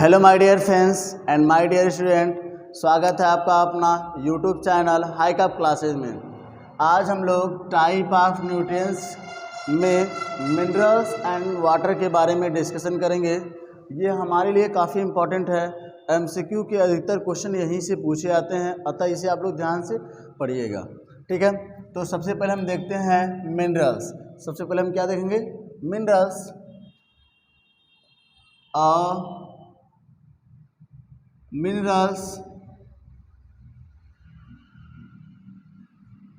Hello my dear friends and my dear student, स्वागत है आपका अपना YouTube channel high cup classes में। आज हम लोग टाइप ऑफ न्यूट्रिएंट्स में मिनरल्स एंड वाटर के बारे में डिस्कशन करेंगे। ये हमारे लिए काफ़ी इम्पोर्टेंट है। एमसीक्यू के अधिकतर क्वेश्चन यहीं से पूछे जाते हैं, अतः इसे आप लोग ध्यान से पढ़िएगा, ठीक है। तो सबसे पहले हम देखते हैं मिनरल्स। सबसे पहले हम क्या देखेंगे? Minerals minerals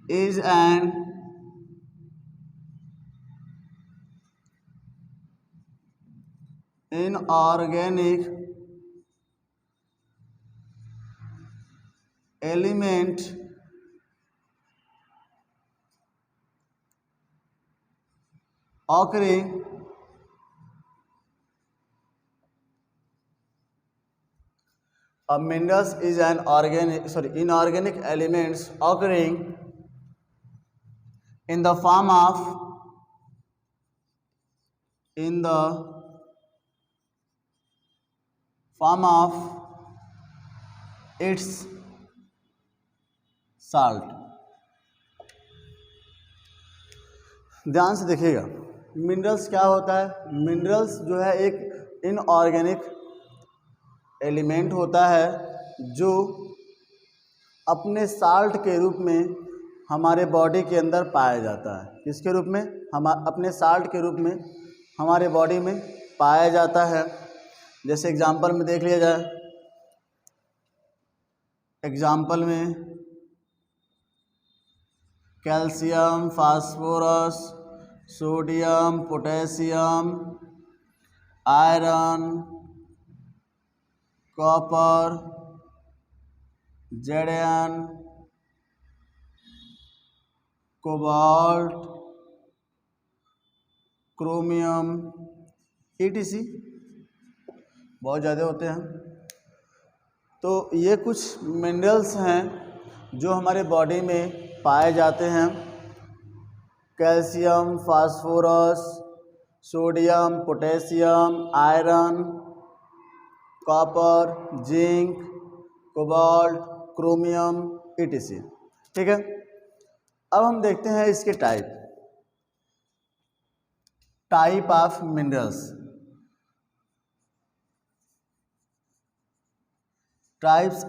is an inorganic element occurring minerals is an inorganic elements occurring in the form of its salt। ध्यान से देखिएगा, मिनरल्स क्या होता है। मिनरल्स जो है एक इनऑर्गेनिक एलिमेंट होता है जो अपने साल्ट के रूप में हमारे बॉडी के अंदर पाया जाता है। किसके रूप में? हम अपने साल्ट के रूप में हमारे बॉडी में पाया जाता है। जैसे एग्जांपल में देख लिया जाए, एग्जांपल में calcium, phosphorus, sodium, potassium, iron, copper, जेडन, कोबाल्ट, क्रोमियम etc बहुत ज़्यादा होते हैं। तो ये कुछ मिनरल्स हैं जो हमारे बॉडी में पाए जाते हैं। Calcium, phosphorus, sodium, potassium, iron, copper, zinc, cobalt, chromium etc, ठीक है। अब हम देखते हैं इसके type of minerals. Types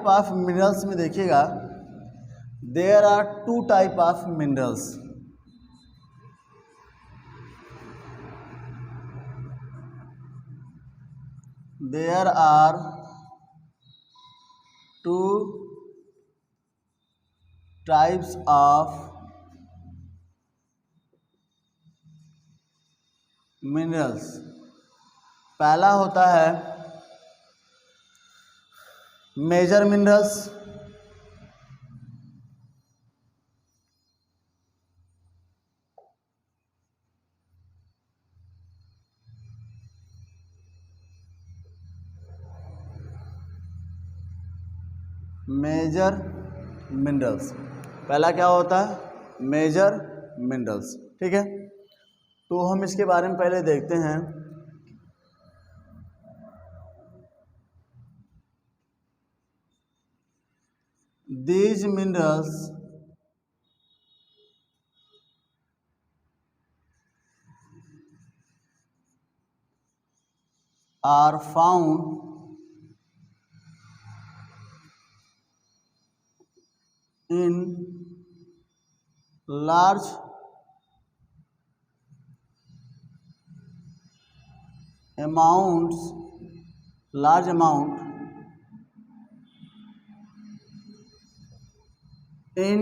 of minerals में देखिएगा, there are two type of minerals. There are two types of minerals। पहला होता है मेजर मिनरल्स, मेजर मिनरल्स। पहला क्या होता है? मेजर मिनरल्स, ठीक है। तो हम इसके बारे में पहले देखते हैं। These minerals are found in large amount in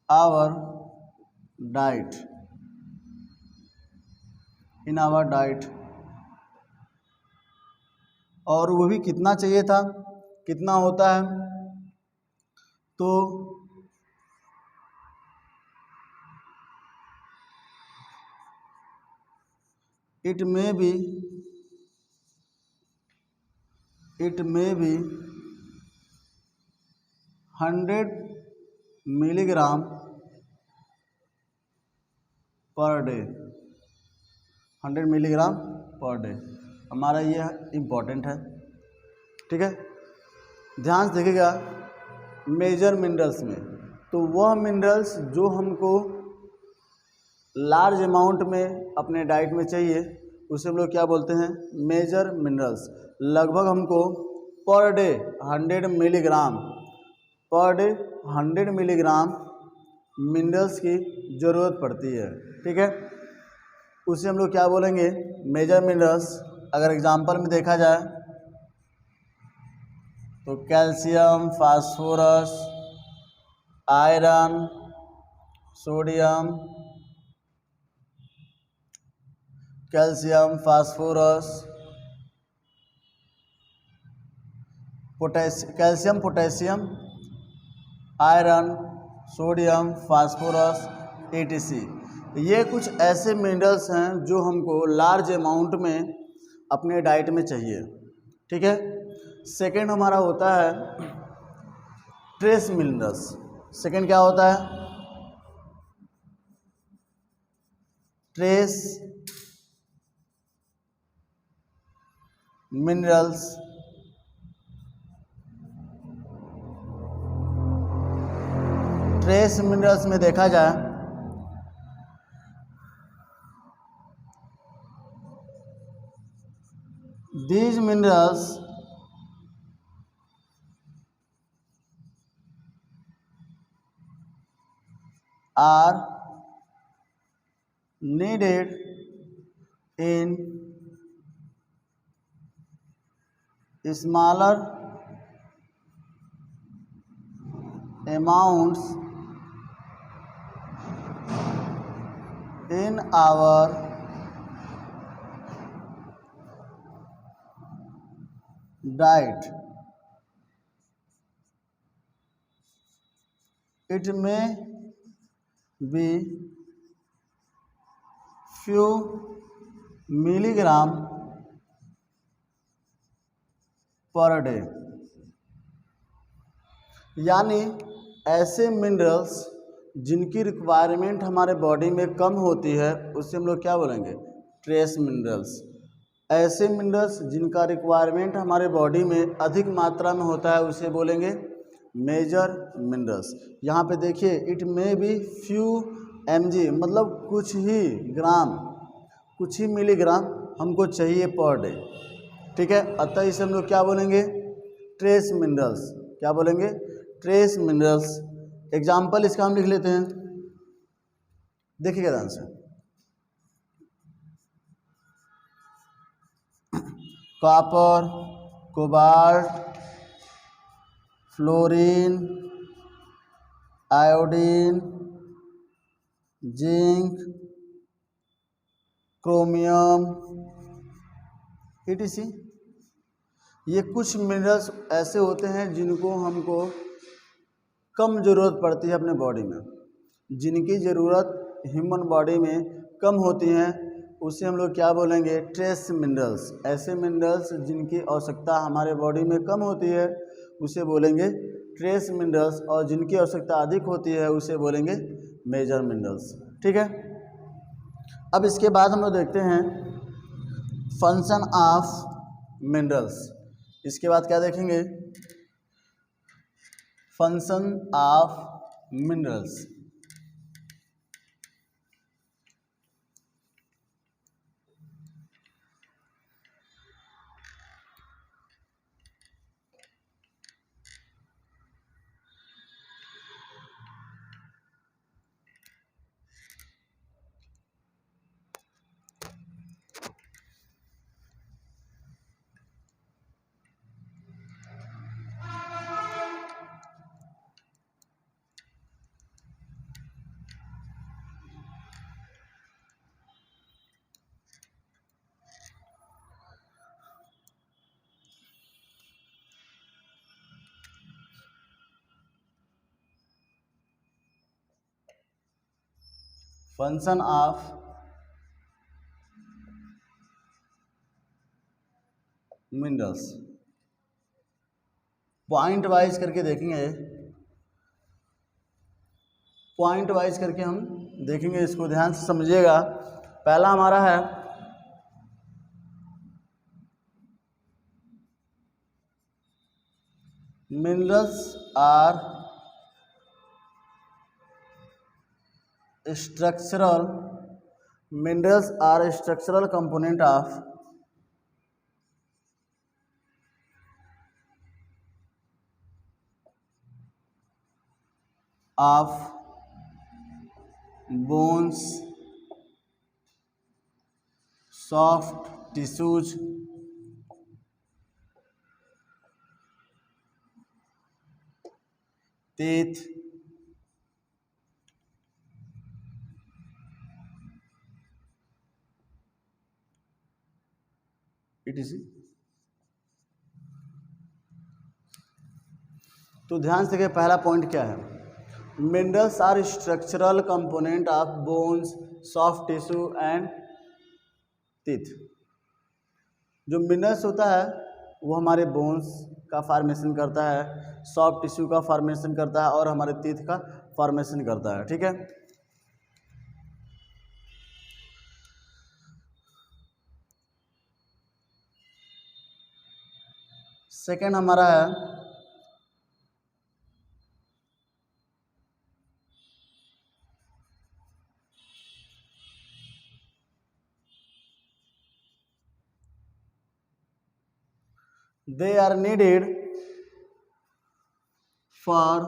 our diet। और वो भी कितना चाहिए था, कितना होता है? तो it may be 100 milligram per day, 100 milligram per day, हमारा ये इम्पॉर्टेंट है। ठीक है, ध्यान से देखिएगा। मेजर मिनरल्स में तो वह मिनरल्स जो हमको लार्ज अमाउंट में अपने डाइट में चाहिए उसे हम लोग क्या बोलते हैं, मेजर मिनरल्स। लगभग हमको per day 100 milligram, per day 100 milligram minerals की ज़रूरत पड़ती है। ठीक है, उसे हम लोग क्या बोलेंगे, मेजर मिनरल्स। अगर एग्जांपल में देखा जाए तो calcium, phosphorus, iron, sodium, calcium, phosphorus, calcium, potassium, iron, sodium, phosphorus, etc। ये कुछ ऐसे मिनरल्स हैं जो हमको लार्ज अमाउंट में अपने डाइट में चाहिए। ठीक है, सेकंड हमारा होता है ट्रेस मिनरल्स। सेकंड क्या होता है, ट्रेस मिनरल्स। ट्रेस मिनरल्स में देखा जाए these minerals are needed in smaller amounts in our diet. It may be few milligram per day. यानी ऐसे मिनरल्स जिनकी रिक्वायरमेंट हमारे बॉडी में कम होती है उसे हम लोग क्या बोलेंगे, ट्रेस मिनरल्स। ऐसे मिनरल्स जिनका रिक्वायरमेंट हमारे बॉडी में अधिक मात्रा में होता है उसे बोलेंगे मेजर मिनरल्स। यहाँ पे देखिए, it may be few mg, मतलब कुछ ही ग्राम, कुछ ही मिलीग्राम हमको चाहिए पर डे। ठीक है, अतः इसे हम लोग क्या बोलेंगे, ट्रेस मिनरल्स। क्या बोलेंगे, ट्रेस मिनरल्स। एग्जाम्पल इसका हम लिख लेते हैं, देखिएगा ध्यान से। Copper, cobalt, fluorine, iodine, zinc, chromium, etc। ये कुछ मिनरल्स ऐसे होते हैं जिनको हमको कम ज़रूरत पड़ती है अपने बॉडी में, जिनकी ज़रूरत ह्यूमन बॉडी में कम होती हैं उसे हम लोग क्या बोलेंगे, ट्रेस मिनरल्स। ऐसे मिनरल्स जिनकी आवश्यकता हमारे बॉडी में कम होती है उसे बोलेंगे ट्रेस मिनरल्स, और जिनकी आवश्यकता अधिक होती है उसे बोलेंगे मेजर मिनरल्स। ठीक है, अब इसके बाद हम लोग देखते हैं फंक्शन ऑफ मिनरल्स। इसके बाद क्या देखेंगे, function of minerals. Function of minerals point wise करके देखेंगे, पॉइंट वाइज करके हम देखेंगे, इसको ध्यान से समझिएगा। पहला हमारा है minerals are structural component of bones, soft tissues, teeth, etc. तो ध्यान से देखिए, पहला पॉइंट क्या है। Minerals are structural component of bones, soft tissue and teeth. जो मिनरल्स होता है वो हमारे बोन्स का फॉर्मेशन करता है, सॉफ्ट टिश्यू का फॉर्मेशन करता है और हमारे टीथ का फॉर्मेशन करता है। ठीक है, सेकेंड हमारा है they are needed for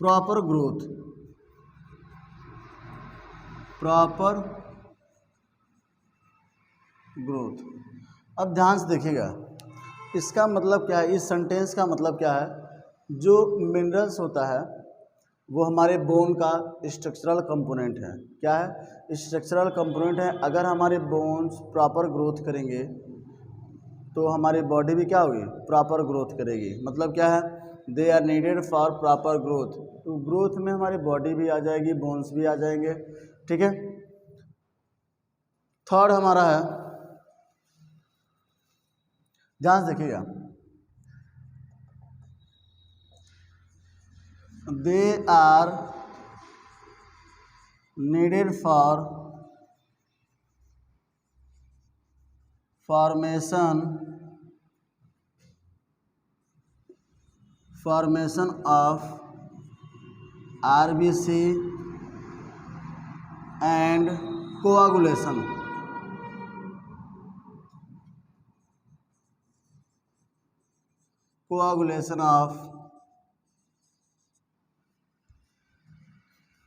proper growth अब ध्यान से देखिएगा, इसका मतलब क्या है, इस सेंटेंस का मतलब क्या है। जो मिनरल्स होता है वो हमारे बोन का स्ट्रक्चरल कंपोनेंट है। क्या है? स्ट्रक्चरल कंपोनेंट है। अगर हमारे बोन्स प्रॉपर ग्रोथ करेंगे तो हमारी बॉडी भी क्या होगी? प्रॉपर ग्रोथ करेगी। मतलब क्या है? They are needed for proper growth. तो ग्रोथ में हमारी बॉडी भी आ जाएगी, बोन्स भी आ जाएंगे। ठीक है, थर्ड हमारा है, ध्यान से देखिएगा, they are needed for formation of RBC and coagulation of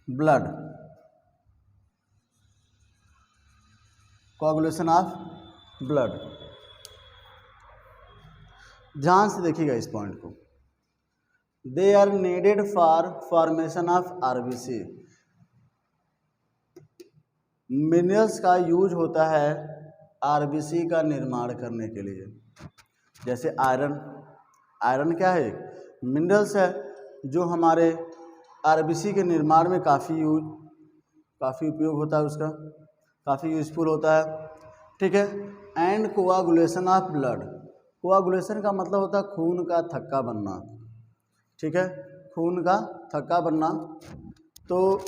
blood, coagulation of blood। ध्यान से देखिएगा इस पॉइंट को, they are needed for formation of RBC. Minerals का यूज होता है आरबीसी का निर्माण करने के लिए। जैसे आयरन क्या है? मिनरल्स है जो हमारे आरबीसी के निर्माण में काफ़ी उपयोग होता है, उसका काफ़ी यूजफुल होता है। ठीक है, and coagulation of blood. Coagulation का मतलब होता है खून का थक्का बनना। ठीक है, खून का थक्का बनना। तो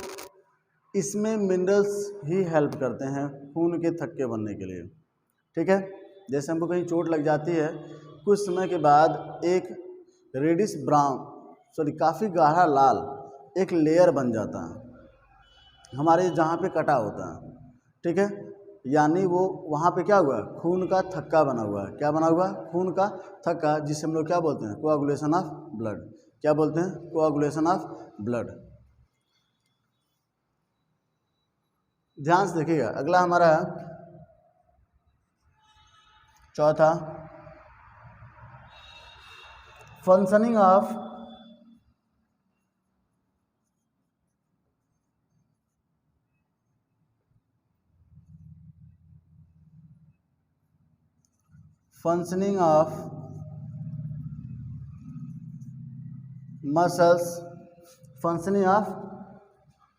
इसमें मिनरल्स ही हेल्प करते हैं खून के थक्के बनने के लिए। ठीक है, जैसे हमको कहीं चोट लग जाती है, कुछ समय के बाद एक रेडिश ब्राउन काफ़ी गाढ़ा लाल एक लेयर बन जाता है हमारे जहाँ पे कटा होता है। ठीक है, यानी वो वहाँ पे क्या हुआ? खून का थक्का बना हुआ है। क्या बना हुआ? खून का थक्का, जिसे हम लोग क्या बोलते हैं? Coagulation of blood. क्या बोलते हैं? Coagulation of blood. ध्यान से देखिएगा, अगला हमारा चौथा, functioning of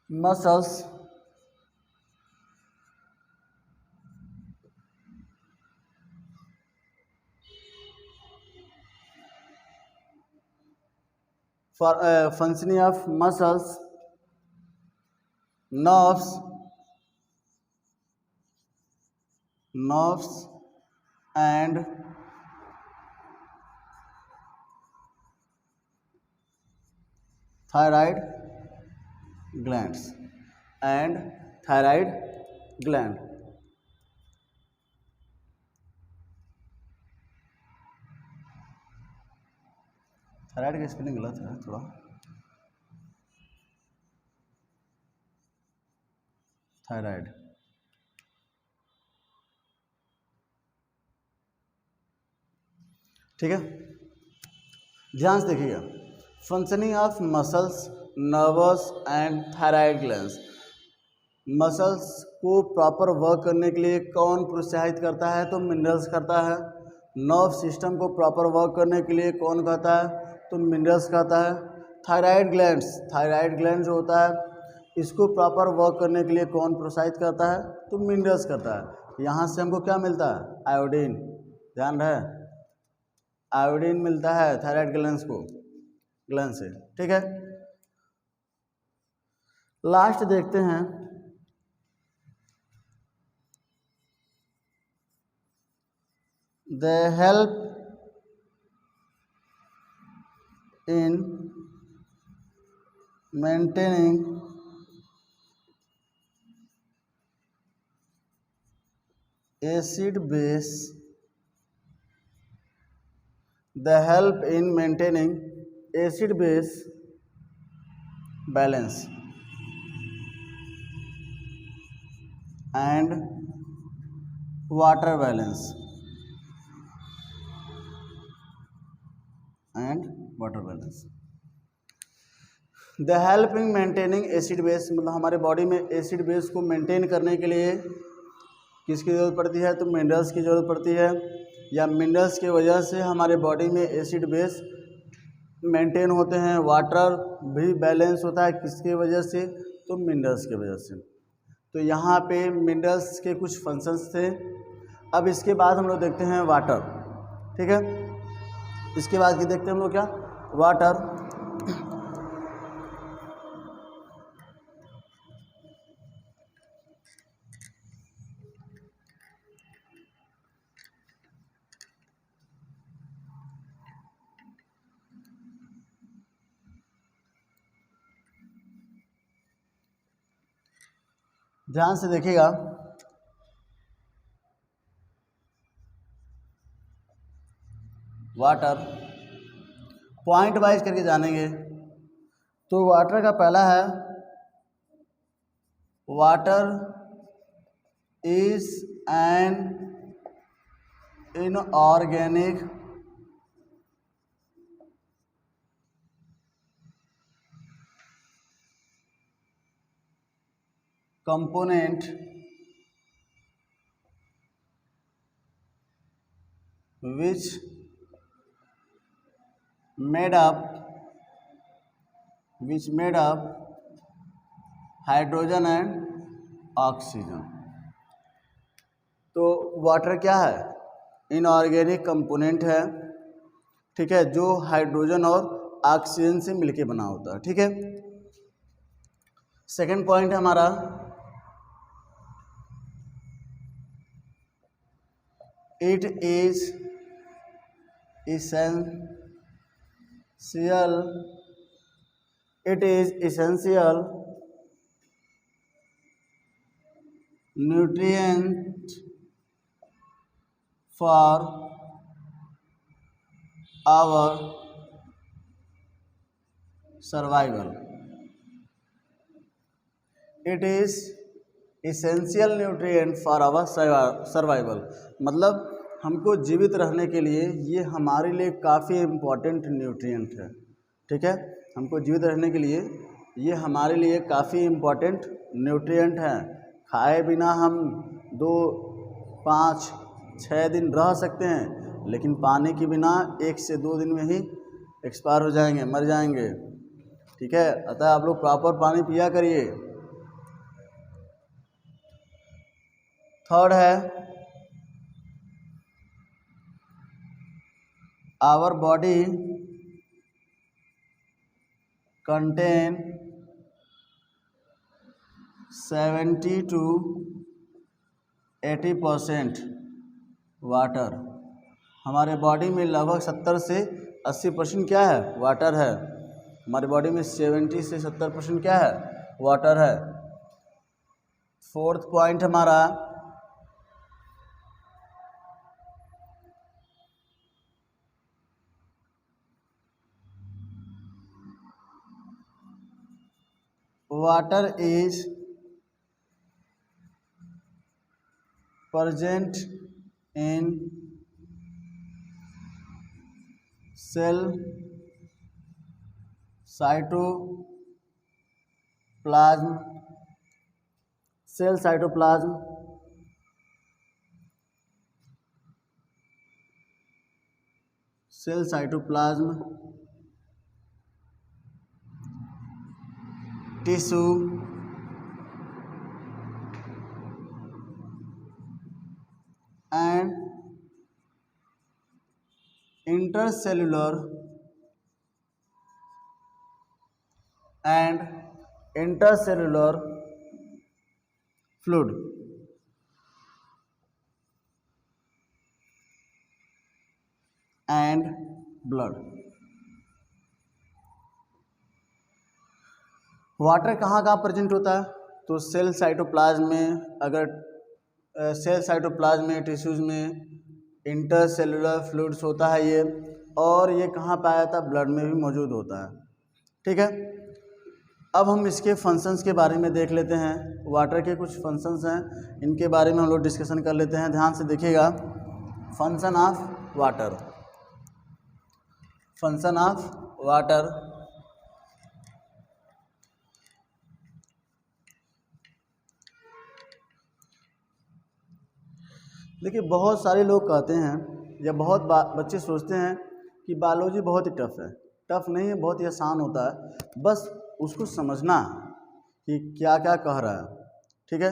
muscles for functioning of muscles, nerves and thyroid glands and thyroid gland. Thyroid का स्पेलिंग गलत है थोड़ा, थायराइड। ठीक है, ध्यान से देखिएगा। Functioning of muscles, nervous and thyroid glands. Muscles को प्रॉपर वर्क करने के लिए कौन प्रोत्साहित करता है? तो मिनरल्स करता है। नर्व सिस्टम को प्रॉपर वर्क करने के लिए कौन कहता है? तो मिनरल्स कहता है। थायराइड ग्लैंड जो होता है इसको प्रॉपर वर्क करने के लिए कौन प्रोत्साहित करता है? तो मिनरल्स करता है। यहाँ से हमको क्या मिलता है? आयोडीन। ध्यान रहे, आयोडीन मिलता है थायराइड ग्लैंड से। ठीक है, लास्ट देखते हैं। They help in maintaining acid base. They help in maintaining acid base balance and water balance. The help in maintaining acid base, मतलब हमारे बॉडी में एसिड बेस को मेंटेन करने के लिए किसकी ज़रूरत पड़ती है? तो मिनरल्स की ज़रूरत पड़ती है, या मिनरल्स की वजह से हमारे बॉडी में एसिड बेस मेंटेन होते हैं। वाटर भी बैलेंस होता है किसकी वजह से? तो मिनरल्स की वजह से। तो यहाँ पे मिनरल्स के कुछ फंक्शंस थे। अब इसके बाद हम लोग देखते हैं वाटर। ठीक है, इसके बाद की देखते हैं हम लोग क्या? वाटर। ध्यान से देखिएगा, वाटर पॉइंट वाइज करके जानेंगे। तो वाटर का पहला है, water is an inorganic component which made up hydrogen and oxygen. तो वाटर क्या है? इनऑर्गेनिक कंपोनेंट है। ठीक है, जो हाइड्रोजन और ऑक्सीजन से मिलके बना होता है। ठीक है, सेकंड पॉइंट है हमारा, it is essential nutrient for our survival. It is essential nutrient for our survival, मतलब हमको जीवित रहने के लिए ये हमारे लिए काफ़ी इम्पोर्टेंट न्यूट्रिएंट है। ठीक है, हमको जीवित रहने के लिए ये हमारे लिए काफ़ी इम्पोर्टेंट न्यूट्रिएंट है। खाए बिना हम 2, 5, 6 दिन रह सकते हैं, लेकिन पानी के बिना 1 से 2 दिन में ही एक्सपायर हो जाएंगे, मर जाएंगे। ठीक है, अतः आप लोग प्रॉपर पानी पिया करिए। थर्ड है, our body contain 70 to 80% water. हमारे बॉडी में लगभग 70 से 80% क्या है, वाटर है। हमारे बॉडी में 70 से 70% क्या है, वाटर है। फोर्थ पॉइंट हमारा water is present in cell cytoplasm, cell cytoplasm, cell cytoplasm, tissue, and intercellular fluid and blood। Water कहाँ कहाँ प्रेजेंट होता है, तो सेल साइटोप्लाज्म में, अगर सेल साइटोप्लाज्म में, टिश्यूज में, इंटरसेलुलर फ्लूइड्स होता है ये, और ये कहाँ पाया जाता है, ब्लड में भी मौजूद होता है। ठीक है, अब हम इसके फंक्शंस के बारे में देख लेते हैं। वाटर के कुछ फंक्शंस हैं, इनके बारे में हम लोग डिस्कशन कर लेते हैं। ध्यान से देखिएगा, function of water, function of water. देखिए, बहुत सारे लोग कहते हैं या बहुत बच्चे सोचते हैं कि बायोलॉजी बहुत ही टफ है। टफ नहीं है, बहुत ही आसान होता है, बस उसको समझना कि क्या क्या कह रहा है। ठीक है,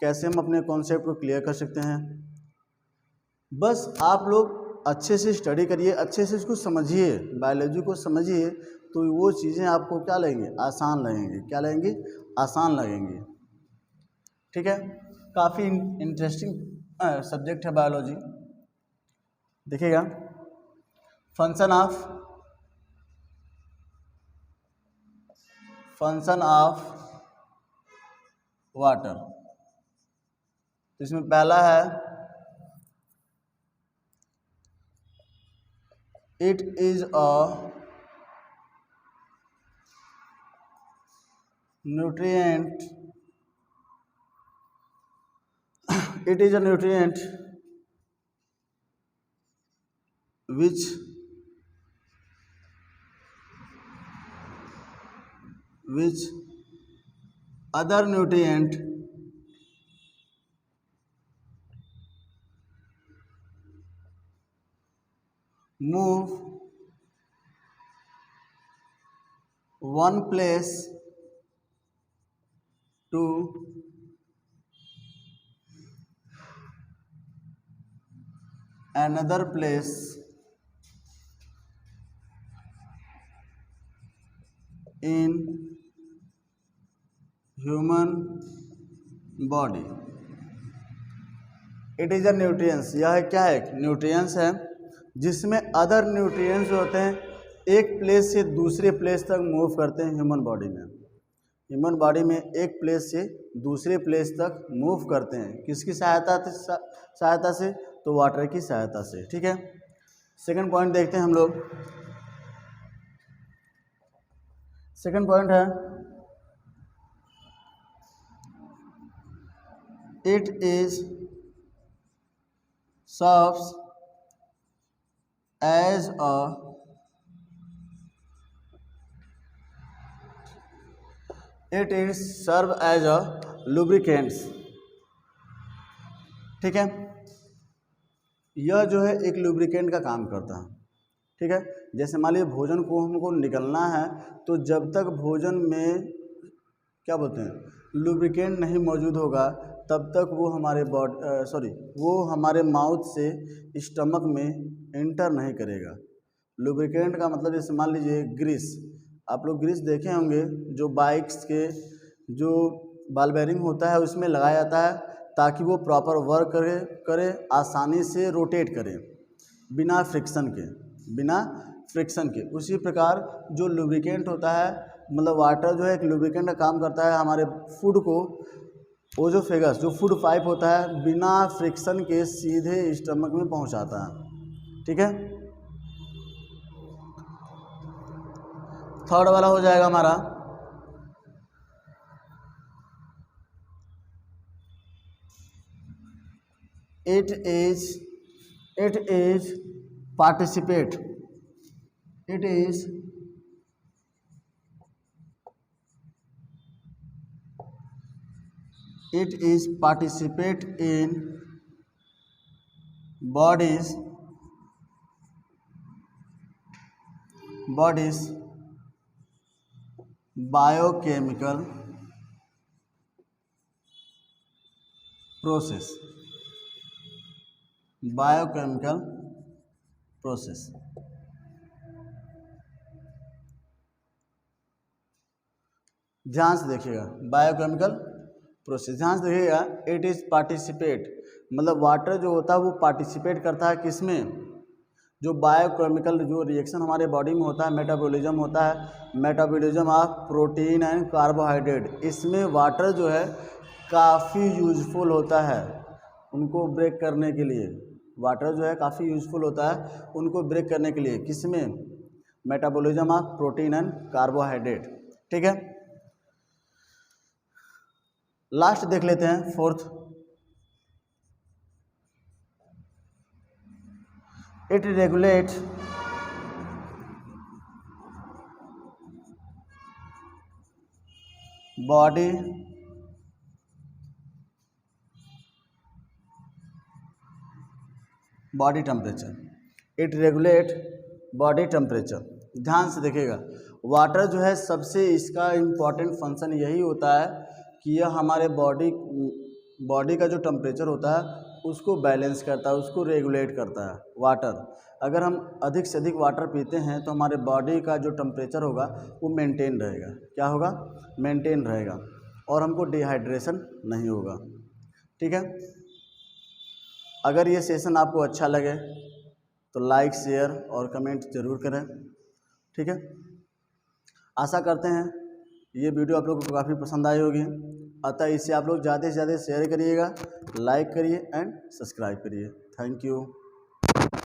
कैसे हम अपने कॉन्सेप्ट को क्लियर कर सकते हैं। बस आप लोग अच्छे से स्टडी करिए, अच्छे से इसको समझिए, बायोलॉजी को समझिए, तो वो चीज़ें आपको क्या लगेंगी, आसान लगेंगी। क्या लगेंगी, आसान लगेंगी। ठीक है, काफ़ी इंटरेस्टिंग सब्जेक्ट है बायोलॉजी। देखिएगा, फंक्शन ऑफ वाटर, तो इसमें पहला है, it is a nutrient, it is a nutrient which other nutrient move one place to another place in human body। It is a nutrients, यह क्या है, न्यूट्रिएंट्स है, जिसमें अदर न्यूट्रिएंट्स होते हैं एक प्लेस से दूसरे प्लेस तक मूव करते हैं ह्यूमन बॉडी में। ह्यूमन बॉडी में एक प्लेस से दूसरे प्लेस तक मूव करते हैं, किसकी सहायता से, तो वाटर की सहायता से। ठीक है, सेकंड पॉइंट देखते हैं हम लोग। सेकंड पॉइंट है, it is serves as a lubricants. ठीक है, यह जो है एक लुब्रिकेंट का काम करता है। ठीक है, जैसे मान लीजिए भोजन को हमको निगलना है, तो जब तक भोजन में क्या बोलते हैं, लुब्रिकेंट नहीं मौजूद होगा, तब तक वो हमारे वो हमारे माउथ से स्टमक में एंटर नहीं करेगा। लुब्रिकेंट का मतलब जैसे मान लीजिए ग्रीस, आप लोग ग्रीस देखे होंगे, जो बाइक्स के जो बॉल बेयरिंग होता है उसमें लगाया जाता है ताकि वो प्रॉपर वर्क करे आसानी से रोटेट करे बिना फ्रिक्शन के। उसी प्रकार जो लुब्रिकेंट होता है, मतलब वाटर जो है एक लुब्रिकेंट का काम करता है हमारे फूड को, ओजोफेगस जो फूड पाइप होता है बिना फ्रिक्शन के सीधे स्टमक में पहुंचाता है। ठीक है, थर्ड वाला हो जाएगा हमारा it is participate in body's biochemical process। ध्यान से देखिएगा, बायोकेमिकल प्रोसेस, ध्यान से देखिएगा। इट इज़ पार्टिसिपेट, मतलब वाटर जो होता है वो पार्टिसिपेट करता है किसमें, जो बायोकेमिकल जो रिएक्शन हमारे बॉडी में होता है, मेटाबॉलिज्म होता है, metabolism of protein and carbohydrate. इसमें वाटर जो है काफ़ी यूजफुल होता है उनको ब्रेक करने के लिए। वाटर जो है काफ़ी यूजफुल होता है उनको ब्रेक करने के लिए, किसमें, metabolism of protein and carbohydrate. ठीक है, लास्ट देख लेते हैं, fourth. It regulate body temperature. It regulate body temperature. ध्यान से देखिएगा, वाटर जो है सबसे इसका इम्पॉर्टेंट फंक्शन यही होता है कि यह हमारे बॉडी का जो टेम्परेचर होता है उसको बैलेंस करता है, उसको रेगुलेट करता है वाटर। अगर हम अधिक से अधिक वाटर पीते हैं तो हमारे बॉडी का जो टेम्परेचर होगा वो मेंटेन रहेगा। क्या होगा, मेंटेन रहेगा, और हमको डिहाइड्रेशन नहीं होगा। ठीक है, अगर ये सेशन आपको अच्छा लगे तो लाइक, शेयर और कमेंट ज़रूर करें। ठीक है, आशा करते हैं ये वीडियो आप लोगों को काफ़ी पसंद आई होगी, अतः इसे आप लोग ज़्यादा से ज़्यादा शेयर करिएगा, लाइक करिए एंड सब्सक्राइब करिए। Thank you.